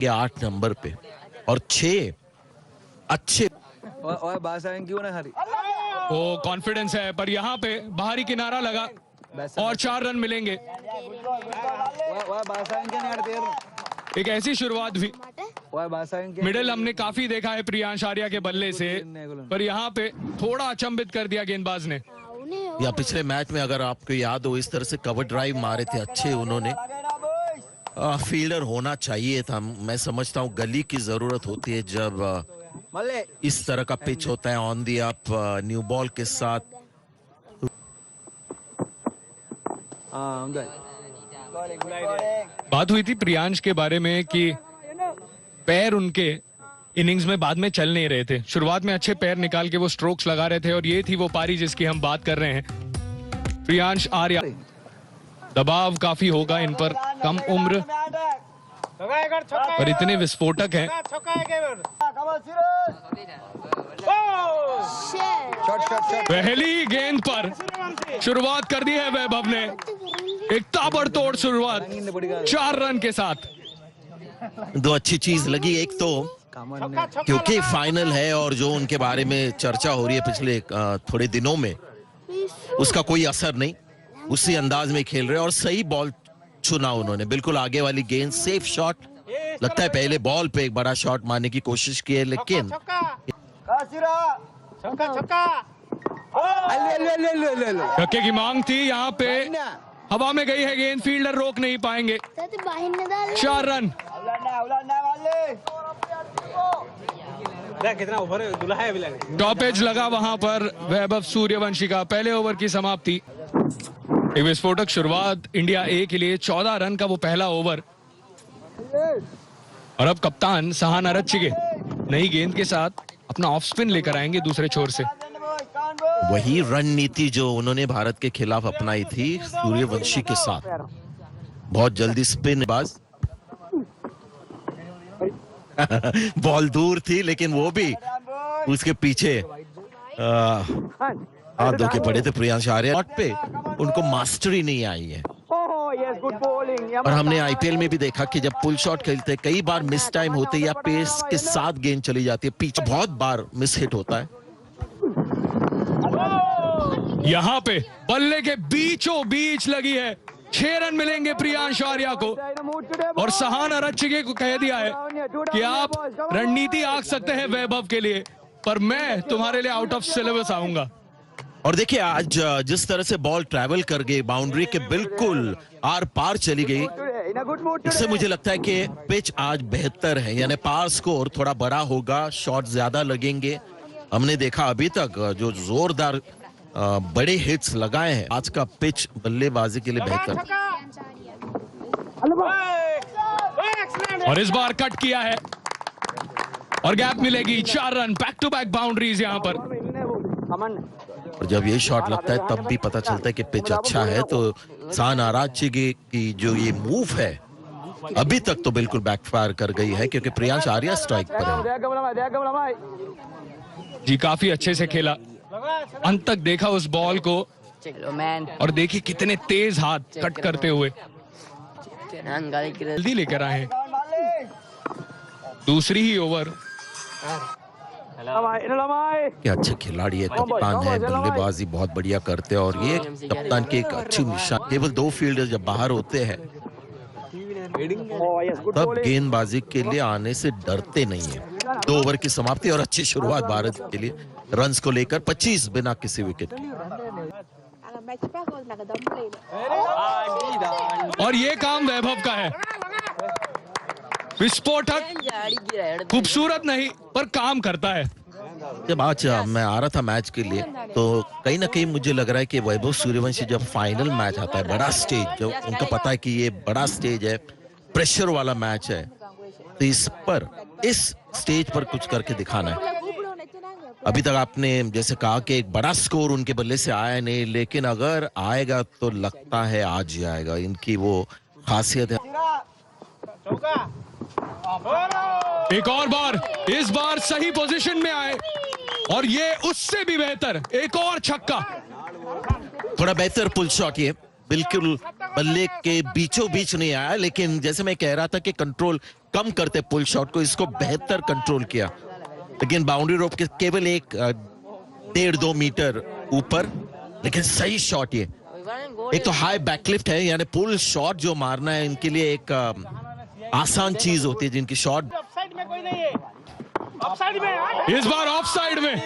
8 number पे और 6 अच्छे क्यों ना हरी वो कॉन्फिडेंस है, पर यहाँ पे बाहरी किनारा लगा और 4 रन मिलेंगे। एक ऐसी शुरुआत भी मिडिल हमने काफी देखा है प्रियांश आर्या के बल्ले से, पर यहाँ पे थोड़ा अचंभित कर दिया गेंदबाज ने। या पिछले मैच में अगर आपको याद हो, इस तरह से कवर ड्राइव मारे थे अच्छे उन्होंने। फील्डर होना चाहिए था। मैं समझता हूँ गली की जरूरत होती है जब इस तरह का पिच होता है on the up new ball के साथ। बात हुई थी प्रियांश के बारे में कि पैर उनके इनिंग्स में बाद में चल नहीं रहे थे। शुरुआत में अच्छे पैर निकाल के वो स्ट्रोक्स लगा रहे थे और ये थी वो पारी जिसकी हम बात कर रहे हैं। प्रियांश आर्या, दबाव काफी होगा इन पर, कम उम्र और इतने विस्फोटक हैं। पहली गेंद पर शुरुआत कर दी है वैभव ने, एक ताबड़तोड़ शुरुआत 4 रन के साथ। दो अच्छी चीज लगी, एक तो क्योंकि फाइनल है और जो उनके बारे में चर्चा हो रही है पिछले थोड़े दिनों में, उसका कोई असर नहीं, उसी अंदाज में खेल रहे और सही बॉल चुना उन्होंने। बिल्कुल आगे वाली गेंद, सेफ शॉट। लगता है पहले बॉल पे एक बड़ा शॉट मारने की कोशिश की है, लेकिन छक्के की मांग थी। यहाँ पे हवा में गई है गेंद, फील्डर रोक नहीं पाएंगे। 4 रन। कितना ओवर है, टॉपेज लगा वहां पर वैभव सूर्यवंशी का। पहले ओवर की समाप्ति। एक विस्फोटक शुरुआत इंडिया ए के लिए। 14 रन का वो पहला ओवर। और अब कप्तान सहान अरच्छिगे नई गेंद के साथ अपना ऑफ स्पिन लेकर आएंगे दूसरे छोर से। वही रणनीति जो उन्होंने भारत के खिलाफ अपनाई थी सूर्यवंशी के साथ। बहुत जल्दी स्पिन बाज। बॉल दूर थी लेकिन वो भी उसके पीछे हाथ धो के पड़े थे प्रियांश आर्या। शॉट पे उनको मास्टरी नहीं आई है और हमने आईपीएल में भी देखा कि जब पुल शॉट खेलते कई बार मिस टाइम होते या पेस के साथ गेंद चली जाती है, पीछे बहुत बार मिस हिट होता है। यहाँ पे बल्ले के बीचों बीच लगी है। 6 रन मिलेंगे प्रियांश आर्या को और सहान अरच्छिगे को कह दिया है कि आप रणनीति आंक सकते हैं वैभव के लिए, पर मैं तुम्हारे लिए आउट ऑफ सिलेबस आऊंगा। और देखिए आज जिस तरह से बॉल ट्रैवल कर गई, बाउंड्री के बिल्कुल आर पार चली गई, इससे मुझे लगता है कि पिच आज बेहतर है, यानी पार स्कोर थोड़ा बड़ा होगा, शॉट ज्यादा लगेंगे। हमने देखा अभी तक जो जोरदार बड़े हिट्स लगाए हैं, आज का पिच बल्लेबाजी के लिए बेहतर। और इस बार कट किया है और गैप मिलेगी। 4 run, back to back boundaries यहाँ पर। और जब ये शॉट लगता है तब भी पता चलता है कि पिच अच्छा है। तो सहान अरच्छिगे की जो ये मूव है अभी तक तो बिल्कुल बैकफायर कर गई है, क्योंकि प्रियांश आर्या स्ट्राइक पर है। जी काफी अच्छे से खेला, अंत तक देखा उस बॉल को और देखिए कितने तेज हाथ कट करते हुए जल्दी लेकर आए। दूसरी ही ओवर। क्या अच्छे खिलाड़ी है, कप्तान है, बल्लेबाजी बहुत बढ़िया करते हैं और ये कप्तान की एक अच्छी निशान। केवल 2 फील्डर जब बाहर होते हैं तब गेंदबाजी के लिए आने से डरते नहीं है। 2 ओवर की समाप्ति और अच्छी शुरुआत भारत के लिए रन्स को लेकर 25 बिना किसी विकेट के। और ये काम वैभव का है। विस्फोटक, खूबसूरत नहीं पर काम करता है। जब आज मैं आ रहा था मैच के लिए तो कहीं ना कहीं मुझे लग रहा है कि वैभव सूर्यवंशी जब फाइनल मैच आता है, बड़ा स्टेज, जो उनका पता है कि ये बड़ा स्टेज है, प्रेशर वाला मैच है, तो इस स्टेज पर कुछ करके दिखाना है। अभी तक आपने जैसे कहा कि एक बड़ा स्कोर उनके बल्ले से आया नहीं, लेकिन अगर आएगा तो लगता है आज ही आएगा। इनकी वो खासियत है। एक और बार, इस बार सही पोजीशन में आए और ये उससे भी बेहतर एक और छक्का। थोड़ा बेहतर पुल शॉट, ये बिल्कुल बल्ले के बीचों बीच नहीं आया, लेकिन जैसे मैं कह रहा था कि कंट्रोल कम करते पुल शॉट को, इसको बेहतर कंट्रोल किया। लेकिन बाउंड्री रोप के केवल 1.5-2 मीटर ऊपर, लेकिन सही शॉट ये। एक तो हाई बैकलिफ्ट है, यानी पुल शॉट जो मारना है इनके लिए एक आसान चीज होती है, जिनकी शॉट इस बार ऑफ साइड में,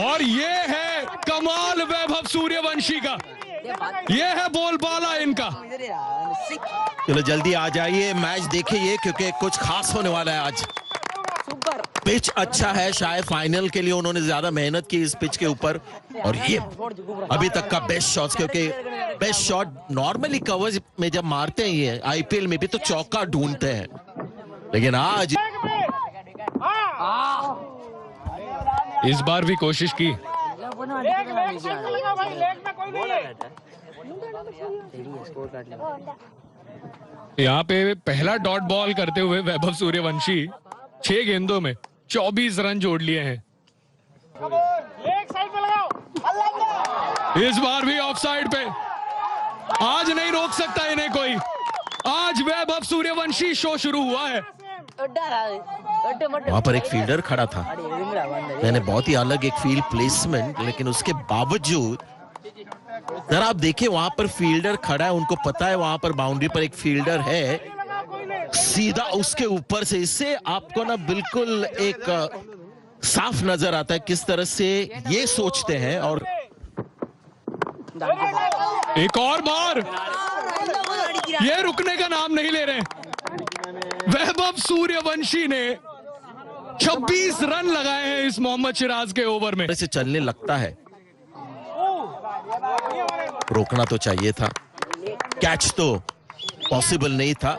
और ये है कमाल वैभव सूर्यवंशी का, ये है बोलबाला इनका। चलो जल्दी आ जाइए, मैच देखिए क्योंकि कुछ खास होने वाला है आज। पिच अच्छा है, शायद फाइनल के लिए उन्होंने ज्यादा मेहनत की इस पिच के ऊपर, और ये अभी तक का बेस्ट शॉट्स, क्योंकि बेस्ट शॉट नॉर्मली कवर्स में जब मारते हैं ये आईपीएल में भी तो चौका ढूंढते हैं, लेकिन आज इस बार भी कोशिश की। यहाँ पे पहला डॉट बॉल करते हुए वैभव सूर्यवंशी 6 गेंदों में 24 रन जोड़ लिए हैं। इस बार भी ऑफ साइड पे, आज नहीं रोक सकता इन्हें कोई। आज वैभव सूर्यवंशी शो शुरू हुआ है। वहां पर एक फील्डर खड़ा था, मैंने बहुत ही अलग एक फील्ड प्लेसमेंट, लेकिन उसके बावजूद जरा आप देखिए वहां पर फील्डर खड़ा है, उनको पता है वहां पर बाउंड्री पर एक फील्डर है, सीधा उसके ऊपर से, इससे आपको ना बिल्कुल एक साफ नजर आता है किस तरह से ये सोचते हैं। और एक और बार, ये रुकने का नाम नहीं ले रहे। वैभव सूर्यवंशी ने 26 रन लगाए हैं इस मोहम्मद सिराज के ओवर में। से चलने लगता है, रोकना तो चाहिए था, कैच तो पॉसिबल नहीं था,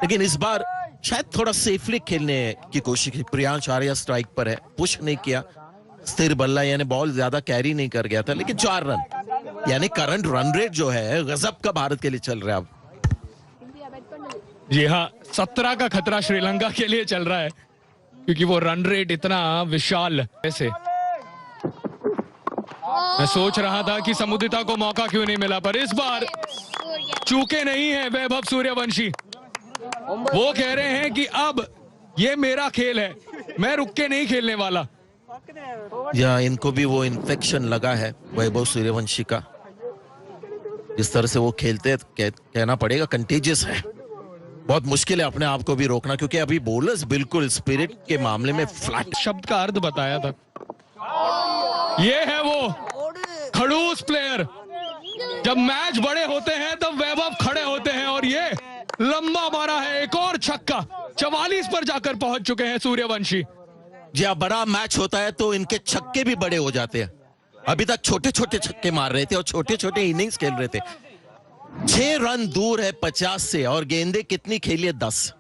लेकिन इस बार शायद थोड़ा सेफली खेलने की कोशिश की। प्रियांश आर्या स्ट्राइक पर है, पुश नहीं किया, स्थिर बल्ला यानी बॉल ज्यादा कैरी नहीं कर गया था, लेकिन 4 रन, यानी करंट रन रेट जो है गजब का भारत के लिए चल रहा है अब। जी हाँ, 17 का खतरा श्रीलंका के लिए चल रहा है, क्योंकि वो रन रेट इतना विशाल ऐसे। मैं सोच रहा था कि समुदिता को मौका क्यों नहीं मिला, पर इस बार चूके नहीं है वैभव सूर्यवंशी। वो कह रहे हैं कि अब ये मेरा खेल है, मैं रुक के नहीं खेलने वाला। या इनको भी वो इन्फेक्शन लगा है वैभव सूर्यवंशी का, जिस तरह से वो खेलते कहना पड़ेगा कंटेजियस है। बहुत मुश्किल है अपने आप को भी रोकना, क्योंकि अभी बॉलर्स बिल्कुल स्पिरिट के मामले में फ्लैट। शब्द का अर्थ बताया था। ये है वो खड़ूस प्लेयर, जब मैच बड़े होते हैं तब वैभव खड़े होते हैं, और ये लंबा मारा है एक और छक्का। 44 पर जाकर पहुंच चुके हैं सूर्यवंशी। जब बड़ा मैच होता है तो इनके छक्के भी बड़े हो जाते हैं। अभी तक छोटे छोटे छक्के मार रहे थे और छोटे छोटे इनिंग्स खेल रहे थे। 6 रन दूर है 50 से, और गेंदे कितनी खेली है? 10।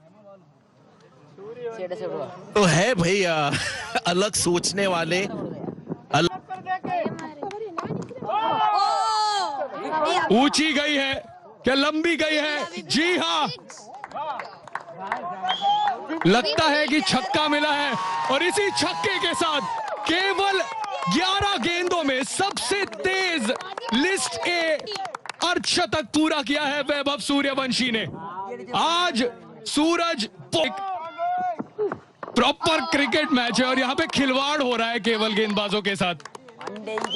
तो है भैया अलग सोचने वाले, ऊंची गई है क्या लंबी गई है? जी हाँ, लगता है कि छक्का मिला है, और इसी छक्के के साथ केवल 11 गेंदों में सबसे तेज लिस्ट ए अर्धशतक पूरा किया है वैभव सूर्यवंशी ने। आज सूरज प्रॉपर क्रिकेट मैच है, और यहाँ पे खिलवाड़ हो रहा है केवल गेंदबाजों के साथ।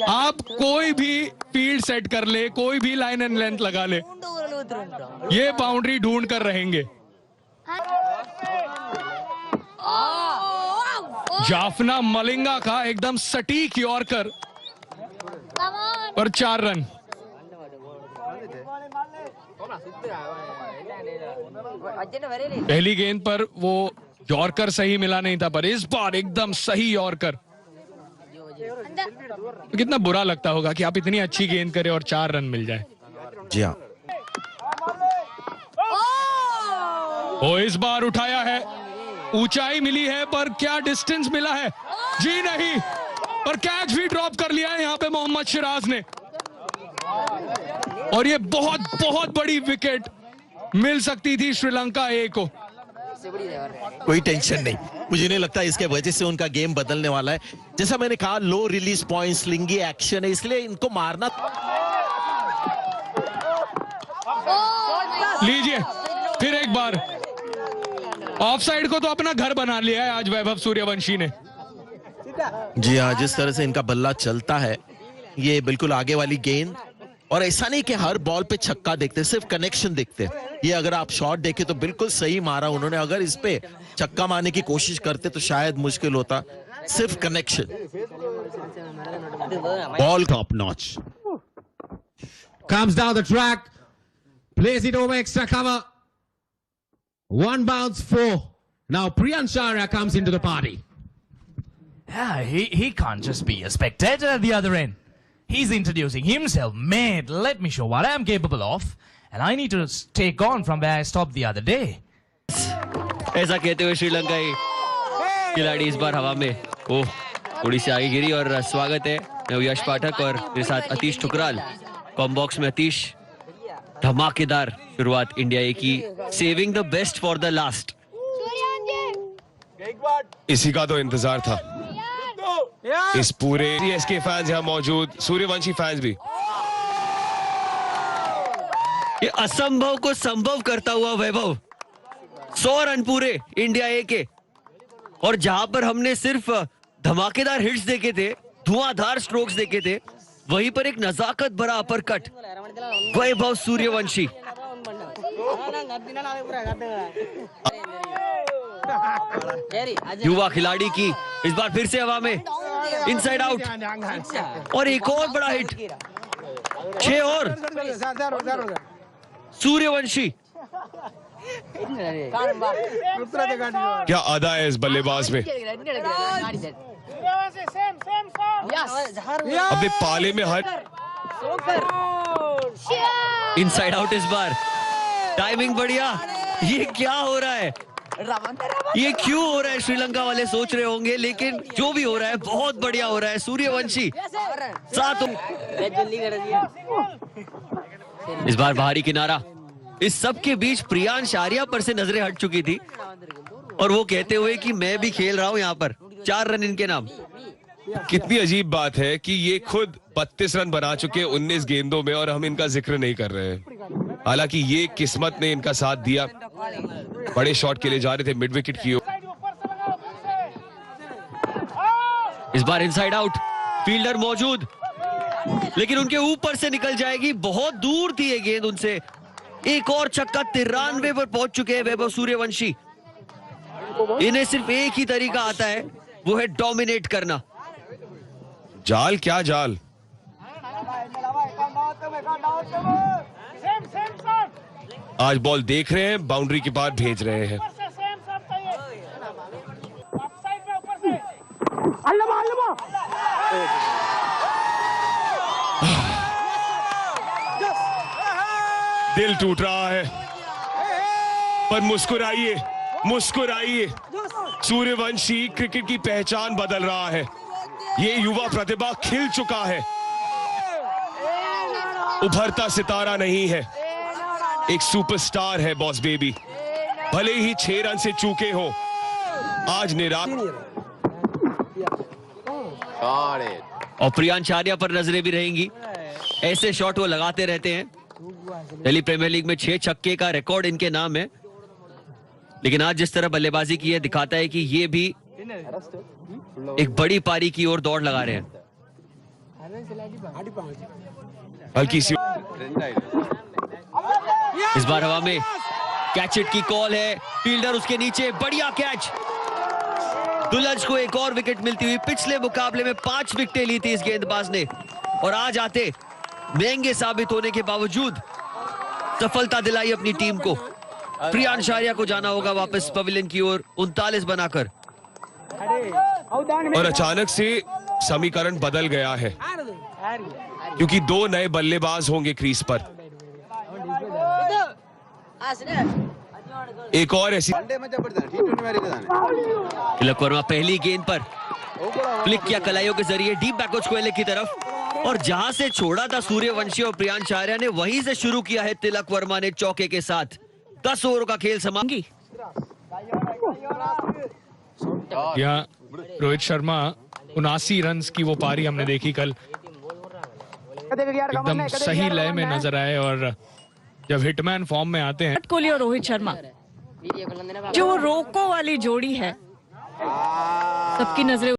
आप कोई भी फील्ड सेट कर ले, कोई भी लाइन एंड लेंथ लगा ले, ये बाउंड्री ढूंढ कर रहेंगे। जाफना मलिंगा का एकदम सटीक यॉर्कर और 4 रन। पहली गेंद पर वो यॉर्कर सही मिला नहीं था, पर इस बार एकदम सही यॉर्कर। कितना बुरा लगता होगा कि आप इतनी अच्छी गेंद करें और 4 रन मिल जाए। जी हाँ, वो इस बार उठाया है, ऊंचाई मिली है, पर क्या डिस्टेंस मिला है? जी नहीं, पर कैच भी ड्रॉप कर लिया है यहाँ पे मोहम्मद सिराज ने, और ये बहुत बहुत बड़ी विकेट मिल सकती थी श्रीलंका ए को। कोई टेंशन नहीं, मुझे नहीं लगता इसके वजह से उनका गेम बदलने वाला है। जैसा मैंने कहा, लो रिलीज पॉइंट, स्लिंगी एक्शन है, इसलिए इनको मारना। लीजिए फिर एक बार। ऑफ साइड को तो अपना घर बना लिया है आज वैभव सूर्यवंशी ने। जी हाँ, जिस तरह से इनका बल्ला चलता है, ये बिल्कुल आगे वाली गेंद, और ऐसा नहीं कि हर बॉल पे छक्का देखते, सिर्फ कनेक्शन देखते। ये अगर आप शॉट देखें तो बिल्कुल सही मारा उन्होंने। अगर इस पे छक्का मारने की कोशिश करते तो शायद मुश्किल होता। सिर्फ connection, ball top notch. Comes down the track, plays it over extra cover. One bounce, 4. Now Priyansh Arya comes into the party. Yeah, he can't just be a spectator at the other end. He's introducing himself. Mate, let me show what I'm capable of. And I need to take on from where I stopped the other day. ऐसा कहते हुए श्रीलंकाई खिलाड़ी इस बार हवा में थोड़ी सी आगे गिरी। और स्वागत है, मैं यश पाठक और मेरे साथ अतीश ठुकराल। कॉम्बॉक्स में अतीश, धमाकेदार शुरुआत इंडिया ए की, saving the best for the last. इसी का तो इंतजार था। इस पूरे सीएसके फैंस यहाँ मौजूद, सूर्यवंशी फैंस भी। ये असंभव को संभव करता हुआ वैभव, 100 रन पूरे इंडिया ए के। और जहां पर हमने सिर्फ धमाकेदार हिट्स देखे थे, धुआंधार स्ट्रोक्स देखे थे, वहीं पर एक नजाकत भरा अपर कट वैभव सूर्यवंशी। युवा खिलाड़ी की इस बार फिर से हवा में, इनसाइड आउट, और एक और बड़ा हिट। 6 और सूर्यवंशी। क्या अदा है इस बल्लेबाज में। अपने पाले में हर इनसाइड आउट इस बार, टाइमिंग बढ़िया। ये क्या हो रहा है, ये क्यों हो रहा है, श्रीलंका वाले सोच रहे होंगे, लेकिन जो भी हो रहा है बहुत बढ़िया हो रहा है। सूर्यवंशी 7। इस बार बाहरी किनारा। इस सब के बीच प्रियांश आर्या पर से नजरें हट चुकी थी और वो कहते हुए कि मैं भी खेल रहा हूं यहां पर। 4 रन इनके नाम। कितनी अजीब बात है कि ये खुद 32 रन बना चुके 19 गेंदों में और हम इनका जिक्र नहीं कर रहे हैं। हालांकि ये किस्मत ने इनका साथ दिया, बड़े शॉट के लिए जा रहे थे मिड विकेट की ओर। इस बार इनसाइड आउट, फील्डर मौजूद, लेकिन उनके ऊपर से निकल जाएगी। बहुत दूर थी ये गेंद उनसे। एक और छक्का, 93 पर पहुंच चुके हैं वैभव सूर्यवंशी। इन्हें सिर्फ एक ही तरीका आता है, वो है डोमिनेट करना। जाल क्या जाल। आज बॉल देख रहे हैं, बाउंड्री के बाद भेज रहे हैं। दिल टूट रहा है, पर मुस्कुराइए, मुस्कुराइए। सूर्यवंशी क्रिकेट की पहचान बदल रहा है। ये युवा प्रतिभा खिल चुका है, उभरता सितारा नहीं है, एक सुपरस्टार है बॉस बेबी। भले ही 6 रन से चूके हो, आज निराश। और प्रियांश आर्या पर नजरें भी रहेंगी। ऐसे शॉट वो लगाते रहते हैं। दिल्ली प्रीमियर लीग में 6 छक्के का रिकॉर्ड इनके नाम है, लेकिन आज जिस तरह बल्लेबाजी की है दिखाता है कि ये भी एक बड़ी पारी की ओर दौड़ लगा रहे हैं। हल्की सी इस बार हवा में कैच इट की कॉल है, फील्डर उसके नीचे, बढ़िया कैच। दुलज को एक और विकेट मिलती हुई। पिछले मुकाबले में 5 विकेटें ली थी इस गेंदबाज ने, और आज आते महंगे साबित होने के बावजूद सफलता दिलाई अपनी टीम को। प्रियांश आर्या को जाना होगा वापस पवेलियन की ओर 39 बनाकर। और अचानक से समीकरण बदल गया है, क्योंकि 2 नए बल्लेबाज होंगे क्रीज पर। एक और ऐसी तिलक वर्मा पहली गेंद पर फ्लिक किया कलाइयों के जरिए डीप बैकवर्ड स्क्वायर की तरफ, और जहां से छोड़ा था सूर्यवंशी और प्रियांश आर्या ने, वहीं से शुरू किया है तिलक वर्मा ने चौके के साथ। 10 ओवरों का खेल समाप्ति। यहाँ रोहित शर्मा 79 रन की वो पारी हमने देखी कल, एकदम सही लय में नजर आए और जब हिटमैन फॉर्म में आते हैं। विराट कोहली और रोहित शर्मा जो वो रोको वाली जोड़ी है, सबकी नजरें